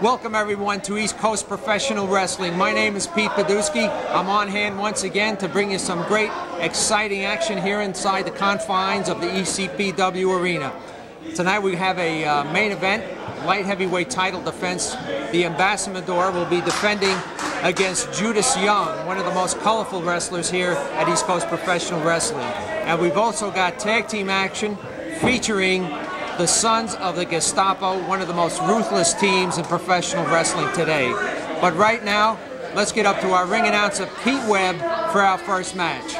Welcome everyone to East Coast Professional Wrestling. My name is Pete Podusky. I'm on hand once again to bring you some great, exciting action here inside the confines of the ECPW arena. Tonight we have a main event, light heavyweight title defense. The Embassamador will be defending against Judas Young, one of the most colorful wrestlers here at East Coast Professional Wrestling. And we've also got tag team action featuring the Sons of the Gestapo, one of the most ruthless teams in professional wrestling today. But right now, let's get up to our ring announcer, Pete Webb, for our first match.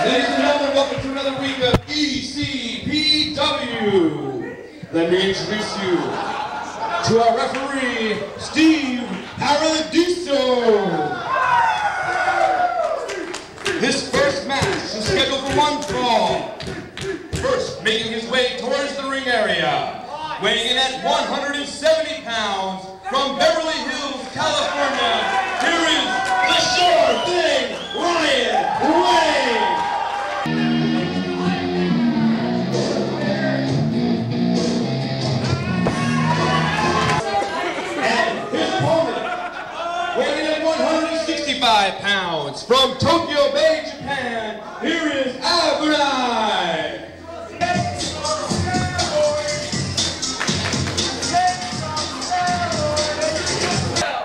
Ladies and gentlemen, welcome to another week of ECPW. Let me introduce you to our referee, Steve Paradiso. This first match is scheduled for one fall. First, making his way towards the ring area, weighing in at 170 pounds, from Beverly Hills, California, here is the sure thing, Ryan Wing! And his opponent, weighing in at 165 pounds, from Tokyo Bay, Japan, here is Abunai!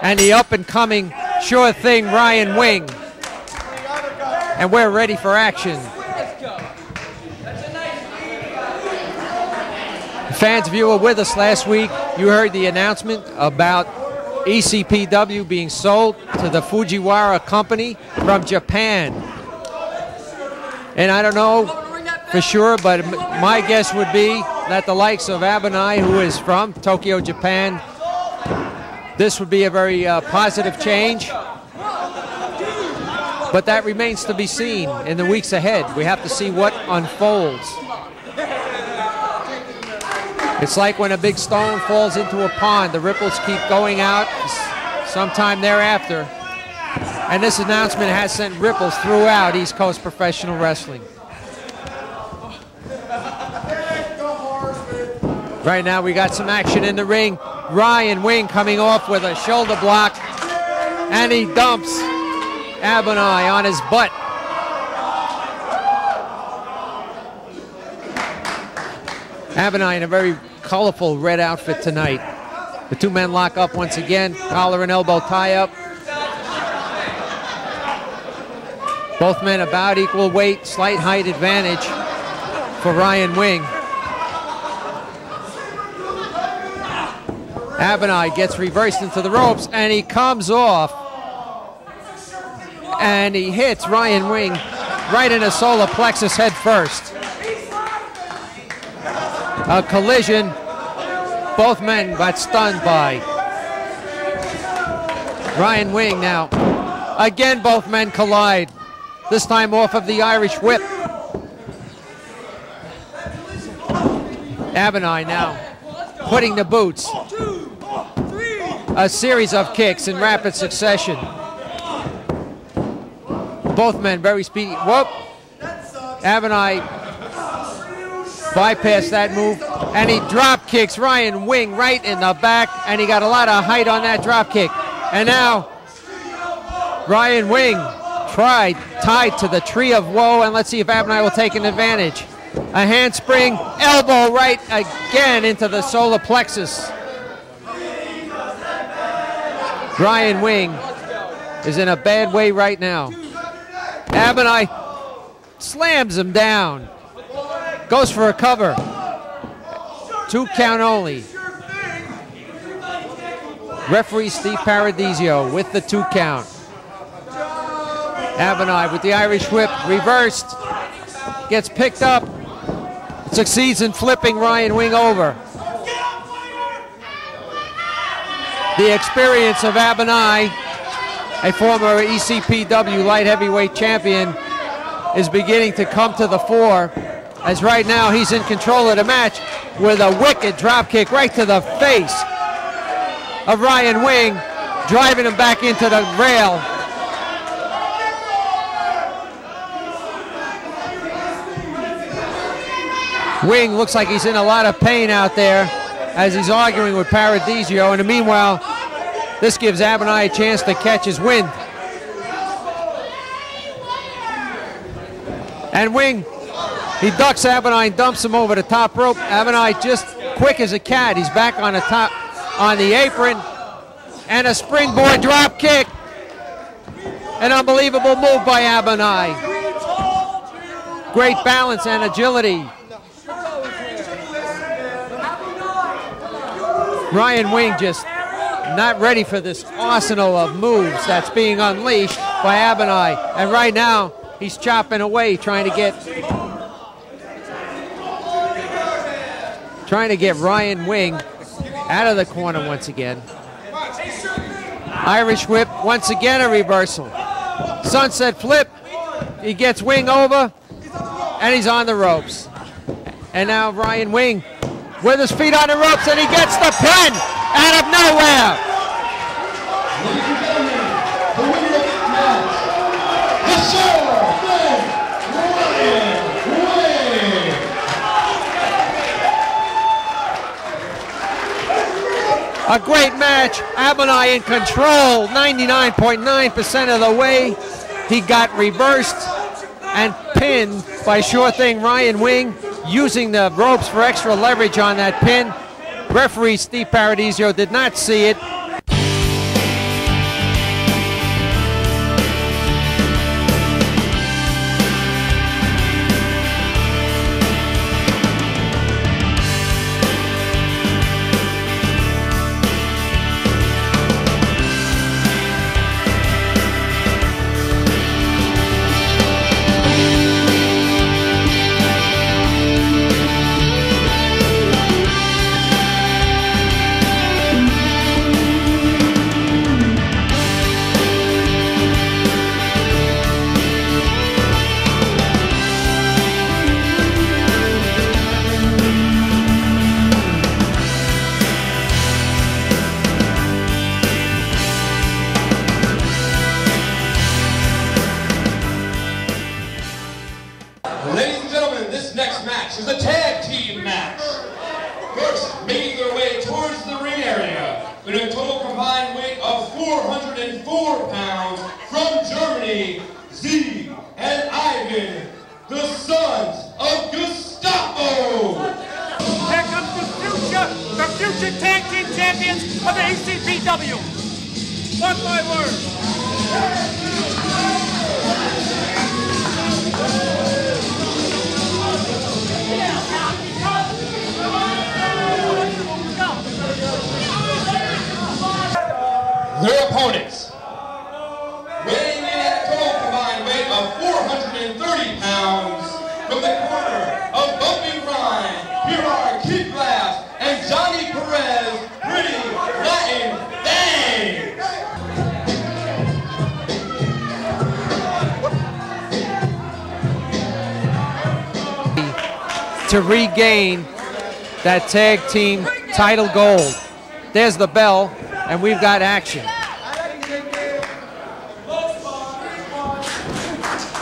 And the up-and-coming sure thing, Ryan Wing. And we're ready for action. Fans, if you were with us last week, you heard the announcement about ECPW being sold to the Fujiwara company from Japan. And I don't know for sure, but my guess would be that the likes of Abunai, who is from Tokyo, Japan, this would be a very positive change, but that remains to be seen in the weeks ahead. We have to see what unfolds. It's like when a big stone falls into a pond, the ripples keep going out sometime thereafter, and this announcement has sent ripples throughout East Coast Professional Wrestling. Right now we got some action in the ring. Ryan Wing coming off with a shoulder block, and he dumps Abunai on his butt. Abunai in a very colorful red outfit tonight. The two men lock up once again, collar and elbow tie up. Both men about equal weight, slight height advantage for Ryan Wing. Abunai gets reversed into the ropes, and he comes off, and he hits Ryan Wing right in the solar plexus head first. A collision both men got stunned by. Ryan Wing now. Again, both men collide, this time off of the Irish whip. Abunai now putting the boots. A series of kicks in rapid succession. Both men very speedy. Whoop! Abunai bypassed that move, and he drop kicks Ryan Wing right in the back, and he got a lot of height on that drop kick. And now Ryan Wing tied to the tree of woe, and let's see if Abunai will take an advantage. A handspring, elbow right again into the solar plexus. Ryan Wing is in a bad way right now. Abunai slams him down. Goes for a cover. 2 count only. Referee Steve Paradiso with the 2 count. Abunai with the Irish whip reversed. Gets picked up. Succeeds in flipping Ryan Wing over. The experience of Abunai, a former ECPW light heavyweight champion, is beginning to come to the fore, as right now he's in control of the match with a wicked drop kick right to the face of Ryan Wing, driving him back into the rail. Wing looks like he's in a lot of pain out there. as he's arguing with Paradisio. In the meanwhile, this gives Abunai a chance to catch his wind. And Wing, he ducks Abunai and dumps him over the top rope. Abunai just quick as a cat. He's back on the top, on the apron. And a springboard drop kick. An unbelievable move by Abunai. Great balance and agility. Ryan Wing just not ready for this arsenal of moves that's being unleashed by Abunai. And right now, he's chopping away, trying to get Ryan Wing out of the corner once again. Irish whip, once again a reversal. Sunset flip, he gets Wing over, and he's on the ropes. And now Ryan Wing with his feet on the ropes, and he gets the pin out of nowhere. Ladies and gentlemen, the winner of this match, the show, Ryan Wing. A great match. Abunai in control 99.9% of the way. He got reversed and pinned by sure thing Ryan Wing, using the ropes for extra leverage on that pin. Referee Steve Paradisio did not see it. Ladies and gentlemen, this next match is a tag team match. First, making their way towards the ring area with a total combined weight of 404 pounds from Germany, Z and Ivan, the sons of Gestapo. Here comes the future tag team champions of the ECPW. Mark my words. Their opponents, weighing in at a total combined weight of 430 pounds, from the corner of Bumping Rhyme, here are Kid Glass and Johnny Perez, Pretty Latin Things. To regain that tag team title gold. There's the bell, and we've got action.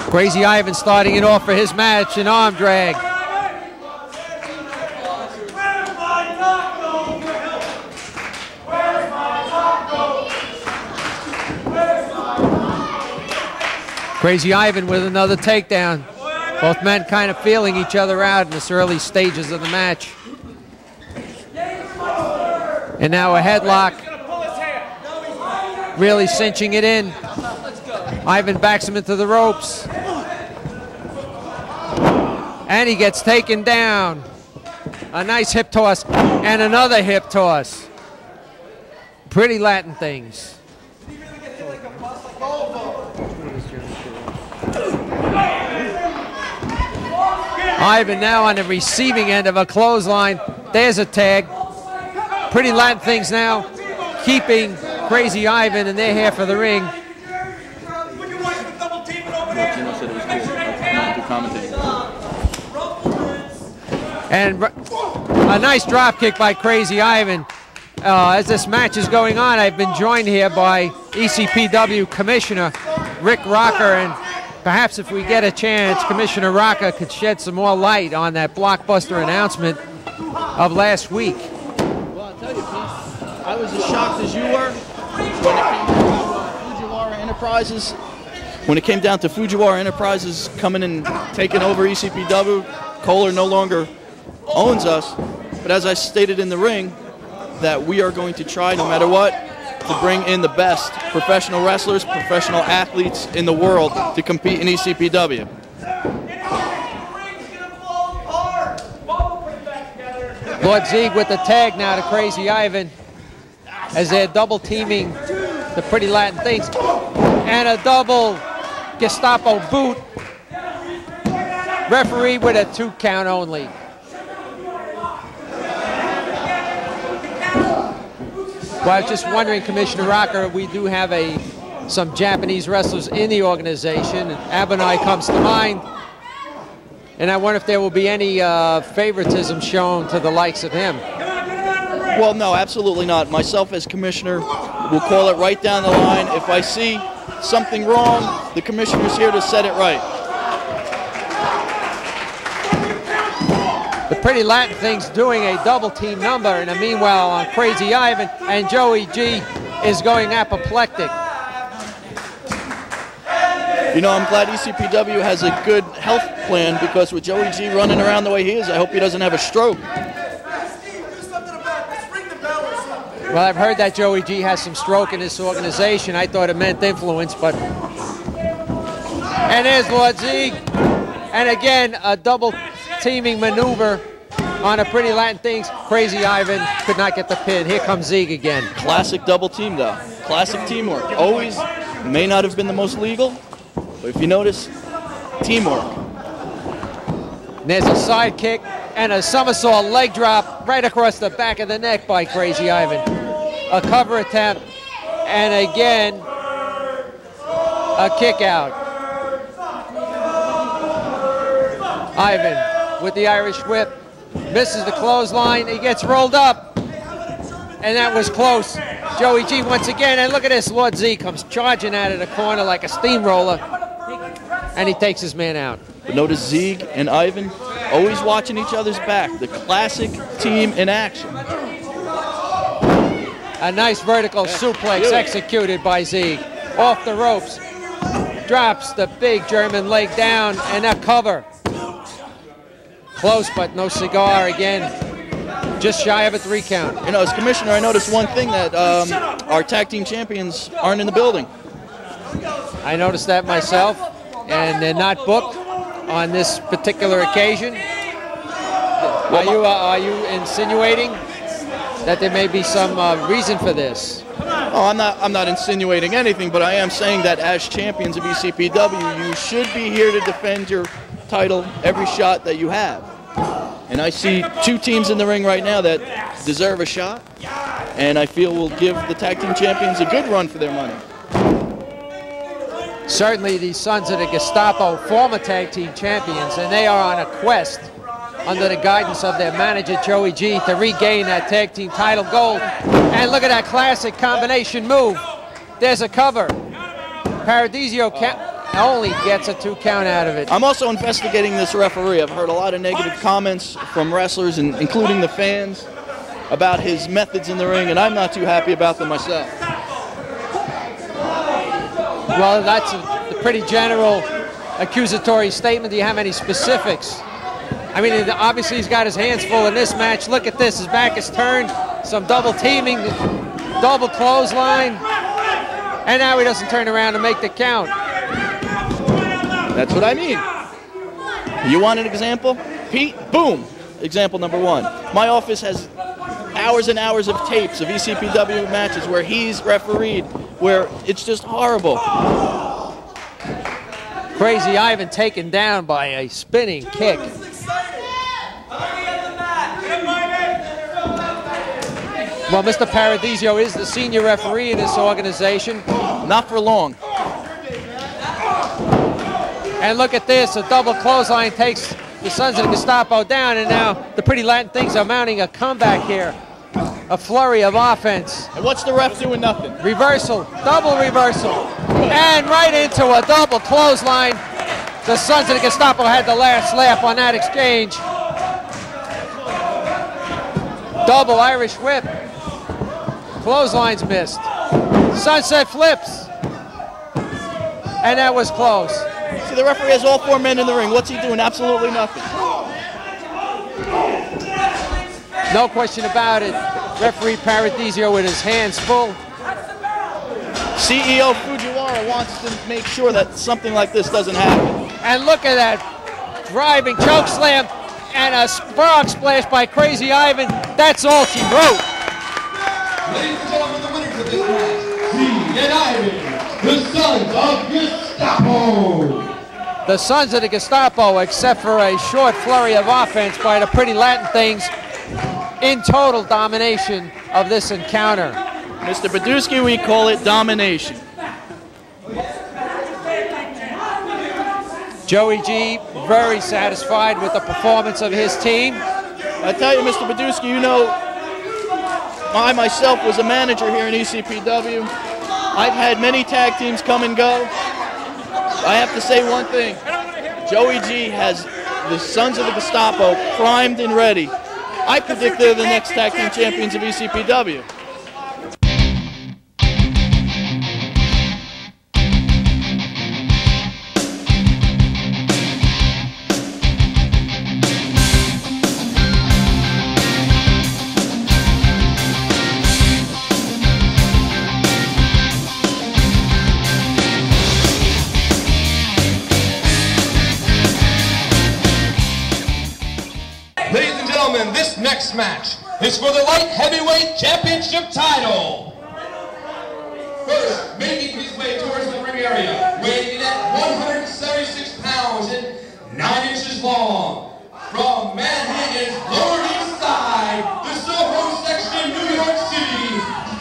Crazy Ivan starting it off for his match, an arm drag. Crazy Ivan with another takedown. Both men kind of feeling each other out in this early stages of the match. And now a headlock. Really cinching it in. Ivan backs him into the ropes. And he gets taken down. A nice hip toss and another hip toss. Pretty Latin Things. Ivan now on the receiving end of a clothesline. There's a tag. Pretty Latin Things now keeping Crazy Ivan in their half of the ring. And a nice drop kick by Crazy Ivan. As this match is going on, I've been joined here by ECPW Commissioner Rick Rocker, and perhaps if we get a chance, Commissioner Rocker could shed some more light on that blockbuster announcement of last week. I was as shocked as you were when it came down to Fujiwara Enterprises coming and taking over ECPW. Kohler no longer owns us, but as I stated in the ring, that we are going to try, no matter what, to bring in the best professional wrestlers, professional athletes in the world to compete in ECPW. Lord Zieg with the tag now to Crazy Ivan as they're double teaming the Pretty Latin Things. And a double Gestapo boot. Referee with a 2 count only. Well, I was just wondering, Commissioner Rocker, we do have some Japanese wrestlers in the organization. Abunai comes to mind. And I wonder if there will be any favoritism shown to the likes of him. Well, no, absolutely not. Myself as commissioner will call it right down the line. If I see something wrong, the commissioner's here to set it right. The Pretty Latin Thing's doing a double team number, and meanwhile on Crazy Ivan, and Joey G is going apoplectic. You know, I'm glad ECPW has a good health plan, because with Joey G running around the way he is, I hope he doesn't have a stroke. Well, I've heard that Joey G has some stroke in this organization. I thought it meant influence, but... And there's Lord Zieg. And again, a double teaming maneuver on a Pretty Latin Things. Crazy Ivan could not get the pin. Here comes Zieg again. Classic double team, though. Classic teamwork. Always may not have been the most legal, but if you notice, teamwork. And there's a side kick and a somersault leg drop right across the back of the neck by Crazy Ivan. A cover attempt, and again, a kick out. Ivan with the Irish whip, misses the clothesline, he gets rolled up, and that was close. Joey G once again, and look at this, Lord Z comes charging out of the corner like a steamroller, and he takes his man out. But notice Zieg and Ivan always watching each other's back. The classic team in action. A nice vertical suplex executed by Zieg. Off the ropes. Drops the big German leg down, and a cover. Close, but no cigar again. Just shy of a 3 count. You know, as commissioner, I noticed one thing, that our tag team champions aren't in the building. I noticed that myself, and they're not booked on this particular occasion. Are you insinuating that there may be some reason for this? Oh, I'm not insinuating anything, but I am saying that as champions of ECPW, you should be here to defend your title every shot that you have. And I see 2 teams in the ring right now that deserve a shot, and I feel will give the tag team champions a good run for their money. Certainly the Sons of the Gestapo, former tag team champions, and they are on a quest under the guidance of their manager Joey G to regain that tag team title gold. And look at that classic combination move. There's a cover. Paradisio only gets a 2 count out of it. I'm also investigating this referee. I've heard a lot of negative comments from wrestlers, and including the fans, about his methods in the ring, and I'm not too happy about them myself. Well, that's a pretty general accusatory statement. Do you have any specifics? I mean, obviously he's got his hands full in this match. Look at this, his back is turned, some double teaming, double clothesline, and now he doesn't turn around to make the count. That's what I mean. You want an example? Pete, boom, example number 1. My office has hours and hours of tapes of ECPW matches where he's refereed, where it's just horrible. Crazy Ivan taken down by a spinning kick. Well, Mr. Paradisio is the senior referee in this organization. Not for long. And look at this, a double clothesline takes the Sons of the Gestapo down, and now the Pretty Latin Things are mounting a comeback here. A flurry of offense. And what's the ref doing? Nothing. Reversal, double reversal, and right into a double clothesline. The Sons of the Gestapo had the last laugh on that exchange. Double Irish whip. Clotheslines missed. Sunset flips. And that was close. See, the referee has all 4 men in the ring. What's he doing? Absolutely nothing. No question about it. Referee Paradisio with his hands full. CEO Fujiwara wants to make sure that something like this doesn't happen. And look at that driving choke slam and a frog splash by Crazy Ivan. That's all she wrote. Ladies and gentlemen, the winners of this match, Steve and Ivan, the Sons of Gestapo. The Sons of the Gestapo, except for a short flurry of offense by the Pretty Latin Things, in total domination of this encounter. Mr. Badusky, we call it domination. Joey G, very satisfied with the performance of his team. I tell you, Mr. Badusky, you know, I myself was a manager here in ECPW. I've had many tag teams come and go. I have to say one thing. Joey G has the Sons of the Gestapo primed and ready. I predict they're the next tag team champions of ECPW. Ladies and gentlemen, this next match is for the light heavyweight championship title. First, making his way towards the ring area, weighing in at 176 pounds and 9 inches long. From Manhattan's Lower East Side, the Soho section, New York City,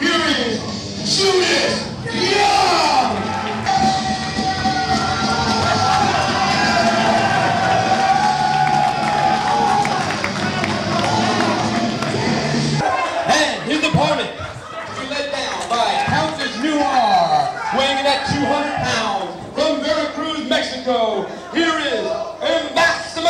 here is Judas Young! His opponent, to be led down by Countess Noir, weighing in at 200 pounds, from Veracruz, Mexico, here is Embassamador!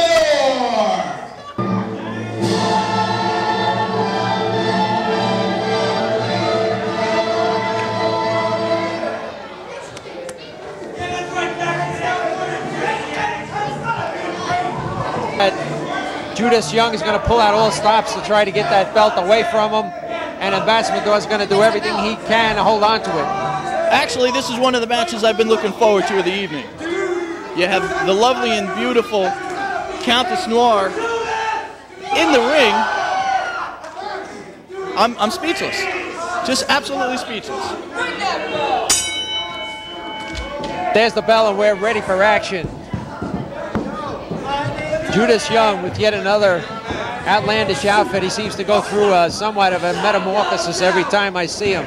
Judas Young is going to pull out all stops to try to get that belt away from him. And Embassamador is going to do everything he can to hold on to it. Actually, this is one of the matches I've been looking forward to of the evening. You have the lovely and beautiful Countess Noir in the ring. I'm speechless. Just absolutely speechless. There's the bell and we're ready for action. Judas Young with yet another outlandish outfit. He seems to go through somewhat of a metamorphosis every time I see him.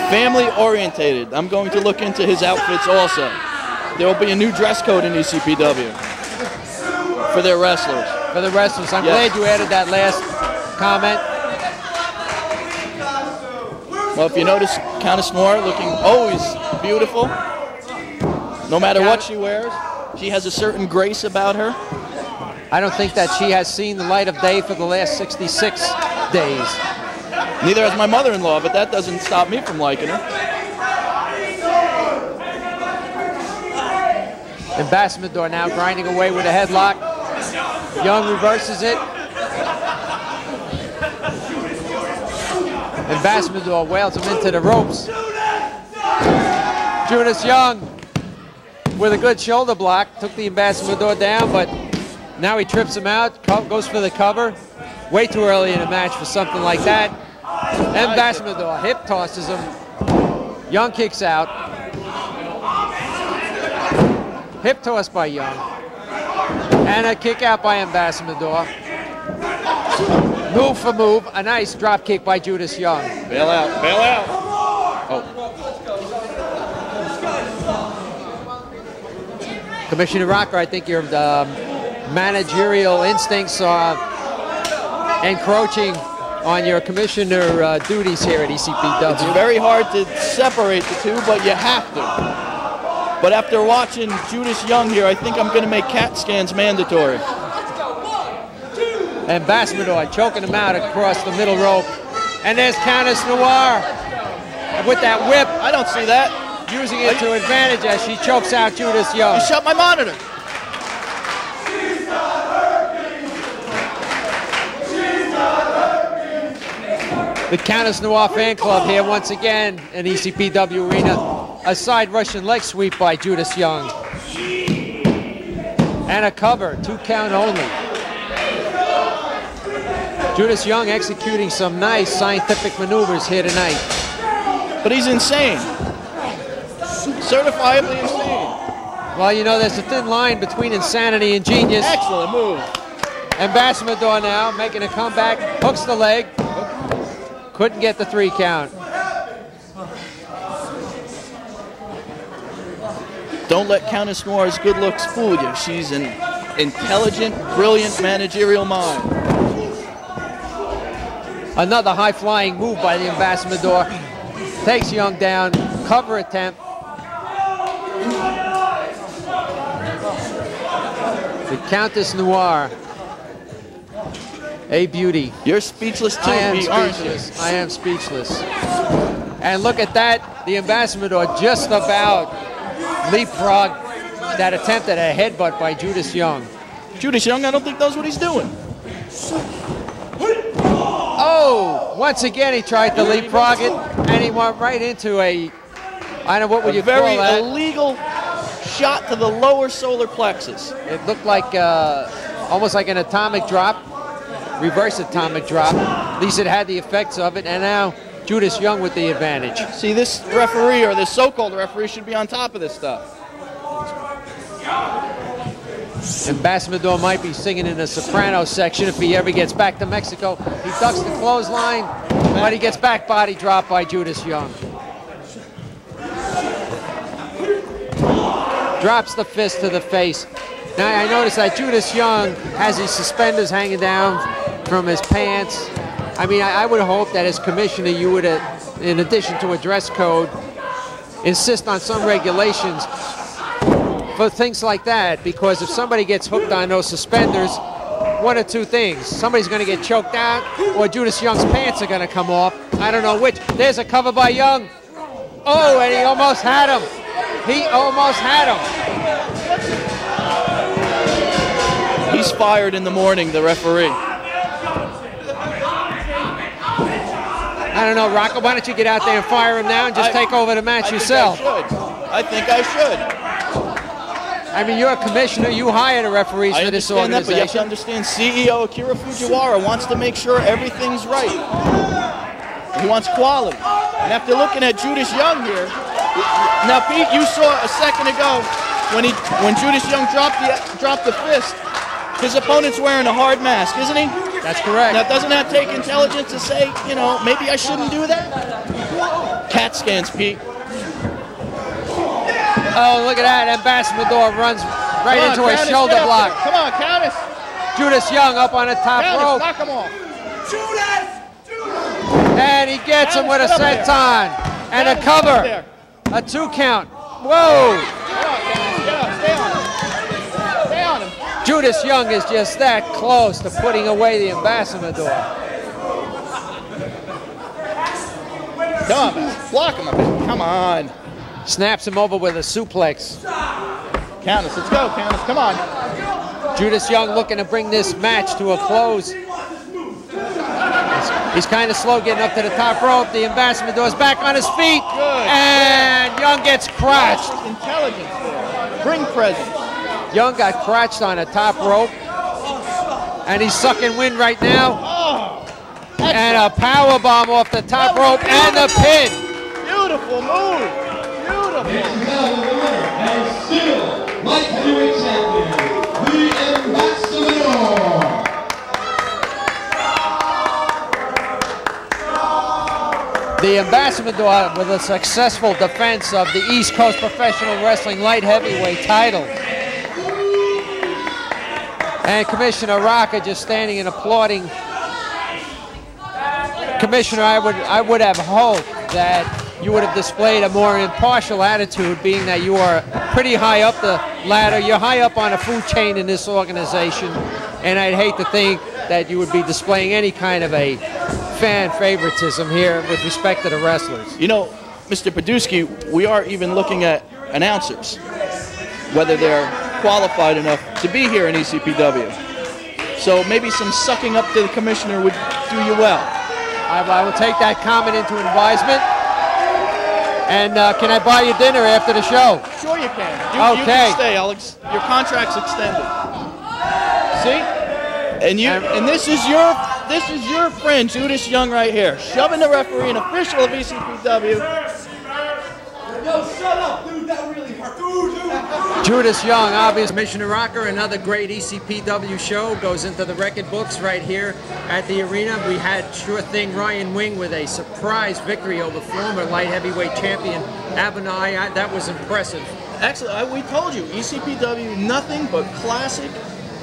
Family orientated. I'm going to look into his outfits also. There will be a new dress code in ECPW for their wrestlers. For the wrestlers. I'm glad you added that last comment. Well, if you notice, Countess Noir looking always beautiful. No matter what she wears, she has a certain grace about her. I don't think that she has seen the light of day for the last 66 days. Neither has my mother-in-law, but that doesn't stop me from liking her. Embassamador now grinding away with a headlock. Young reverses it. Embassamador wails him into the ropes. Judas Young with a good shoulder block took the Embassamador down, but now he trips him out, goes for the cover. Way too early in the match for something like that. Embassamador hip tosses him. Young kicks out. Hip toss by Young. And a kick out by Embassamador. Move for move. A nice drop kick by Judas Young. Bail out, bail out. Oh. Commissioner Rocker, I think your managerial instincts are encroaching on your commissioner duties here at ECPW. It's very hard to separate the two, but you have to. But after watching Judas Young here, I think I'm going to make CAT scans mandatory. Embassamador choking him out across the middle rope. And there's Countess Noir with that whip. I don't see that. Using it to advantage as she chokes out Judas Young. You shut my monitor. The Countess Noir fan club here once again in ECPW Arena. A side Russian leg sweep by Judas Young. And a cover, 2 count only. Judas Young executing some nice scientific maneuvers here tonight. But he's insane. Certifiably insane. Well, you know, there's a thin line between insanity and genius. Excellent move. Embassamador now making a comeback, hooks the leg. Couldn't get the 3 count. Don't let Countess Noir's good looks fool you. She's an intelligent, brilliant managerial mind. Another high-flying move by the Embassamador. Takes Young down, cover attempt. The Countess Noir. A beauty. You're speechless too, I am aren't you? speechless. I am speechless. And look at that. The Embassamador just about leapfrog that attempt at a headbutt by Judas Young. Judas Young, I don't think knows what he's doing. Oh, once again he tried to leapfrog it, and he went right into a, I don't know, what would you call that? Very illegal shot to the lower solar plexus. It looked like almost like an atomic drop, reverse atomic drop. At least it had the effects of it, and now Judas Young with the advantage. See, this referee, or this so-called referee, should be on top of this stuff. Embassamador might be singing in the soprano section if he ever gets back to Mexico. He ducks the clothesline, but he gets back body drop by Judas Young. Drops the fist to the face. Now I notice that Judas Young has his suspenders hanging down from his pants. I mean, I would hope that as commissioner you would, in addition to a dress code, insist on some regulations for things like that, because if somebody gets hooked on those suspenders, one of 2 things. Somebody's going to get choked out, or Judas Young's pants are going to come off. I don't know which. There's a cover by Young. Oh, and he almost had him. He almost had him. He's fired in the morning, the referee. I don't know, Rocco, why don't you get out there and fire him now and just take over the match yourself? I think I should. I mean, you're a commissioner. You hire the referees for this organization. That, but you have to understand, CEO Akira Fujiwara wants to make sure everything's right. He wants quality. And after looking at Judas Young here, now Pete, you saw a second ago when Judas Young dropped the fist, his opponent's wearing a hard mask, isn't he? That's correct. Now, doesn't that take intelligence to say, you know, maybe I shouldn't do that? CAT scans, Pete. Oh, look at that. Embassamador runs right into a shoulder block. Come on, Countess. Judas Young up on the top rope. Knock him off. And he gets him with a senton. And a cover. A 2 count. Whoa. Stay on him. Stay on him. Judas Young is just that close to putting away the Embassamador. Come on, man. Block him a bit. Come on. Snaps him over with a suplex. Countess, let's go, Countess. Come on. Judas Young looking to bring this match to a close. He's kind of slow getting up to the top rope. The Embassamador's back on his feet. Good. And Young gets crotched. Intelligence there. Ring presence. Young got crotched on the top rope. And he's sucking wind right now. Oh, and a power bomb off the top rope and the pin. Beautiful move. Beautiful. And now the winner, and still light heavyweight champion, the Embassamador. The Embassamador with a successful defense of the East Coast Professional Wrestling Light Heavyweight title. And Commissioner Rocca just standing and applauding. Commissioner, I would have hoped that you would have displayed a more impartial attitude, being that you are pretty high up the ladder. You're high up on a food chain in this organization, and I'd hate to think that you would be displaying any kind of a fan favoritism here with respect to the wrestlers. You know, Mr. Podusky, we are even looking at announcers, whether they're qualified enough to be here in ECPW. So maybe some sucking up to the commissioner would do you well. I will take that comment into advisement. And can I buy you dinner after the show? Sure you can. You Okay. can stay, Alex. Your contract's extended. See? And this is your friend Judas Young right here, shoving the referee, an official of ECPW. Yo, shut up, dude. That really hurt. Judas Young, obvious Commissioner Rocker, another great ECPW show, goes into the record books right here at the arena. We had sure thing Ryan Wing with a surprise victory over former light heavyweight champion Abunai. That was impressive. Excellent. We told you, ECPW, nothing but classic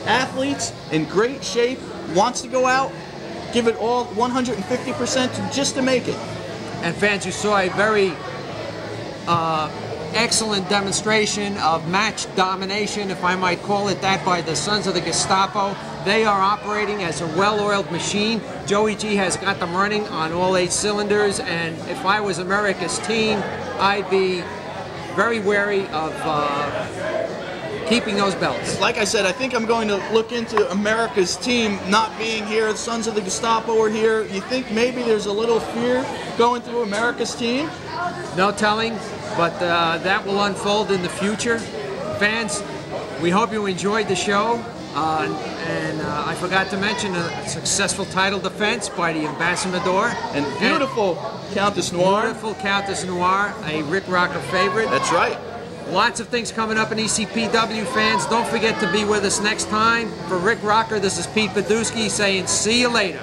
athletes in great shape, wants to go out, give it all 150% just to make it. And fans, you saw a very excellent demonstration of match domination, if I might call it that, by the Sons of the Gestapo. They are operating as a well-oiled machine. Joey G has got them running on all 8 cylinders, and if I was America's team, I'd be very wary of keeping those belts. Like I said, I think I'm going to look into America's team not being here. The Sons of the Gestapo are here. You think maybe there's a little fear going through America's team? No telling, but that will unfold in the future. Fans, we hope you enjoyed the show. And I forgot to mention a successful title defense by the Embassamador. And beautiful Countess Noir. Beautiful Countess Noir, a Rick Rocker favorite. That's right. Lots of things coming up in ECPW, fans. Don't forget to be with us next time. For Rick Rocker, this is Pete Podusky saying see you later.